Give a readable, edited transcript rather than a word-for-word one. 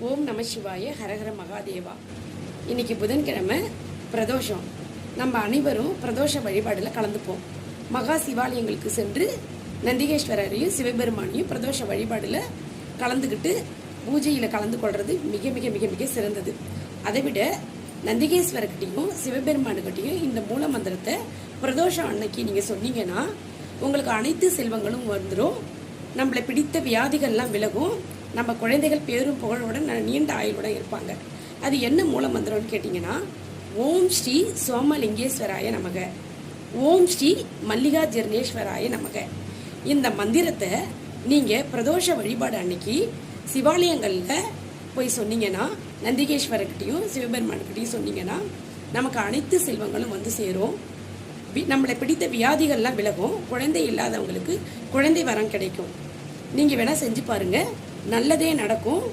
ஓம் நம சிவாய ஹரஹர மகாதேவா. இன்னைக்கு புதன்கிழமை பிரதோஷம். நம்ம அனைவரும் பிரதோஷ வழிபாடில் கலந்துப்போம். மகா சிவாலயங்களுக்கு சென்று நந்திகேஸ்வரரையும் சிவபெருமானையும் பிரதோஷ வழிபாடில் கலந்துக்கிட்டு பூஜையில் கலந்து கொள்வது மிக மிக மிக மிக சிறந்தது. அதை விட நந்திகேஸ்வரர்கிட்டையும் சிவபெருமானுக்கிட்டையும் இந்த மூல மந்திரத்தை பிரதோஷம் அன்னைக்கு நீங்கள் சொன்னீங்கன்னா உங்களுக்கு அனைத்து செல்வங்களும் வந்துடும். நம்மளை பிடித்த வியாதிகள்லாம் விலகும். நம்ம குழந்தைகள் பேரும் புகழோட நீண்ட ஆயுளோட இருப்பாங்க. அது என்ன மூல மந்திரம்னு கேட்டிங்கன்னா, ஓம் ஸ்ரீ சோமலிங்கேஸ்வராய நமக, ஓம் ஸ்ரீ மல்லிகா ஜெர்னேஸ்வராய நமக. இந்த மந்திரத்தை நீங்கள் பிரதோஷ வழிபாடு அன்னைக்கு சிவாலயங்களில் போய் சொன்னீங்கன்னா, நந்திகேஸ்வரர்கிட்டையும் சிவபெருமான்கிட்டையும் சொன்னீங்கன்னா நமக்கு அனைத்து செல்வங்களும் வந்து சேரும். நம்மளை பிடித்த வியாதிகள்லாம் விலகும். குழந்தை இல்லாதவங்களுக்கு குழந்தை வரம் கிடைக்கும். நீங்கள் வேணால் செஞ்சு பாருங்கள், நல்லதே நடக்கும்.